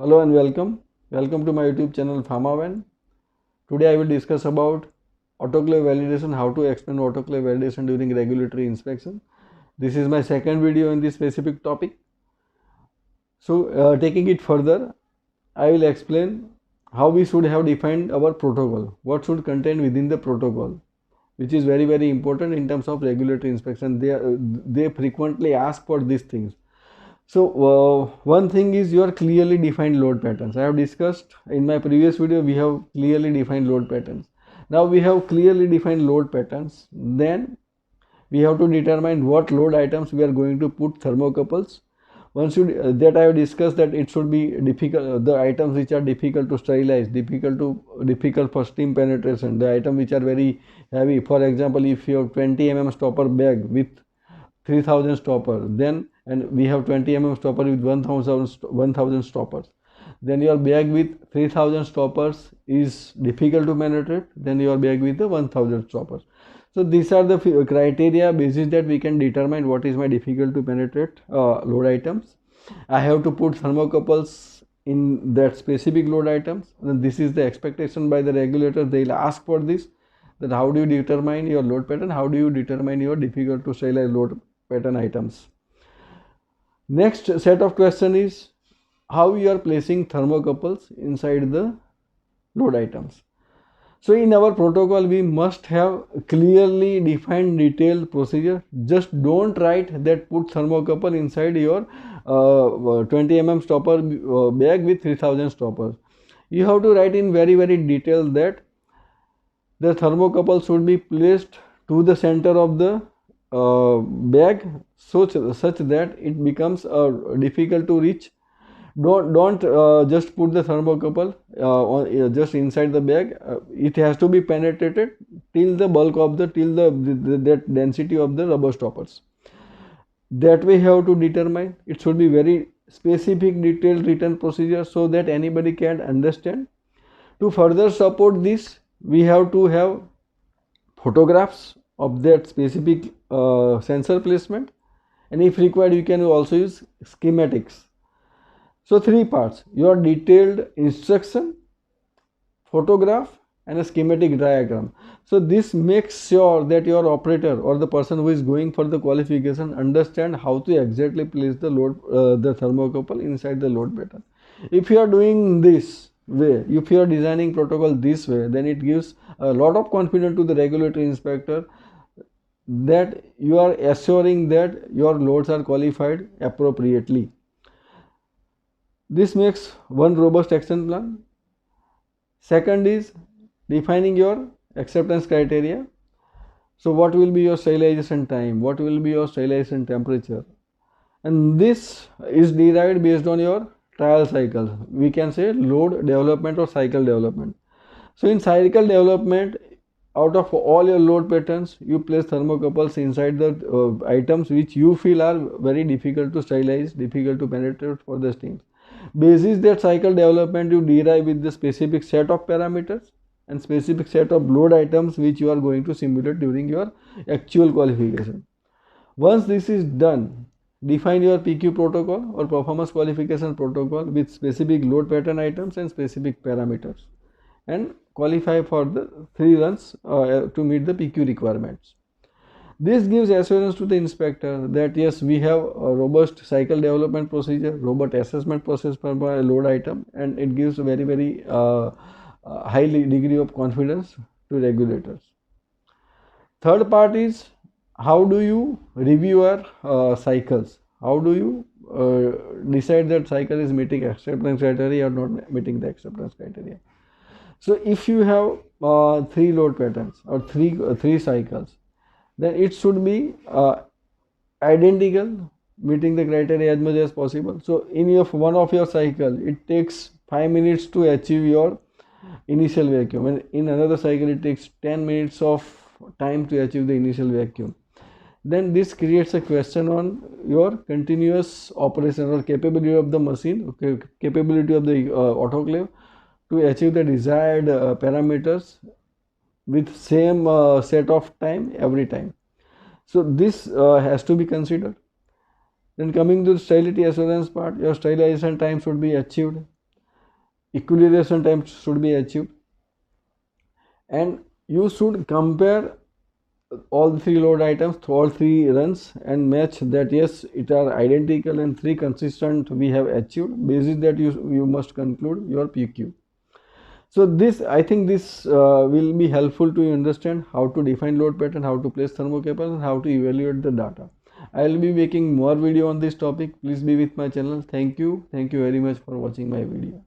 Hello and welcome. Welcome to my YouTube channel PharMaven. Today I will discuss about autoclave validation, how to explain autoclave validation during regulatory inspection. This is my second video in this specific topic. So taking it further, I will explain how we should have defined our protocol, what should contain within the protocol, which is very important in terms of regulatory inspection. They frequently ask for these things. So one thing is your clearly defined load patterns. I have discussed in my previous video, we have clearly defined load patterns. Now we have clearly defined load patterns. Then we have to determine what load items we are going to put thermocouples. Once that I have discussed that it should be difficult, the items which are difficult to sterilize, difficult for steam penetration, the items which are very heavy. For example, if you have 20 mm stopper bag with 3000 stopper, then and we have 20 mm stopper with 1000 stoppers, then your bag with 3000 stoppers is difficult to penetrate, then your bag with the 1000 stoppers. So these are the criteria basis that we can determine what is my difficult to penetrate load items. I have to put thermocouples in that specific load items, and this is the expectation by the regulator. They will ask for this, that how do you determine your load pattern, how do you determine your difficult to sterilize load pattern items. Next set of question is how you are placing thermocouples inside the load items. So in our protocol we must have clearly defined detailed procedure. Just don't write that put thermocouple inside your 20 mm stopper bag with 3000 stoppers. You have to write in very detail that the thermocouple should be placed to the center of the bag such that it becomes difficult to reach. Don't just put the thermocouple just inside the bag. It has to be penetrated till the bulk of the that density of the rubber stoppers. That way you have to determine. It should be very specific detailed written procedure so that anybody can understand. To further support this, we have to have photographs of that specific sensor placement, and if required you can also use schematics. So three parts: your detailed instruction, photograph, and a schematic diagram. So this makes sure that your operator or the person who is going for the qualification understand how to exactly place the load the thermocouple inside the load pattern. If you are doing this way, if you are designing protocol this way, then it gives a lot of confidence to the regulatory inspector that you are assuring that your loads are qualified appropriately. This makes one robust action plan. Second is defining your acceptance criteria. So what will be your sterilization time, what will be your sterilization temperature, and this is derived based on your trial cycle. We can say load development or cycle development. So in cycle development, out of all your load patterns, you place thermocouples inside the items which you feel are very difficult to sterilize, difficult to penetrate for the steam. Basis that cycle development, you derive with the specific set of parameters and specific set of load items which you are going to simulate during your actual qualification. Once this is done, define your PQ protocol or performance qualification protocol with specific load pattern items and specific parameters, and qualify for the 3 runs to meet the PQ requirements. This gives assurance to the inspector that yes, we have a robust cycle development procedure, robust assessment process per load item, and it gives a very high degree of confidence to regulators. Third part is how do you review your cycles? How do you decide that cycle is meeting acceptance criteria or not meeting the acceptance criteria? So if you have 3 load patterns or three cycles, then it should be identical, meeting the criteria as much as possible. So in one of your cycle, it takes 5 minutes to achieve your initial vacuum, and in another cycle it takes 10 minutes of time to achieve the initial vacuum. Then this creates a question on your continuous operation or capability of the machine, capability of the autoclave to achieve the desired parameters with same set of time every time. So this has to be considered. Then coming to the sterility assurance part, your sterilization time should be achieved. equilibration time should be achieved, and you should compare all three load items through all three runs and match that yes, it are identical and three consistent we have achieved. Basis that you must conclude your PQ. So this, I think this will be helpful to you understand how to define load pattern, how to place thermocouples, and how to evaluate the data. I will be making more video on this topic. Please be with my channel. Thank you very much for watching my video.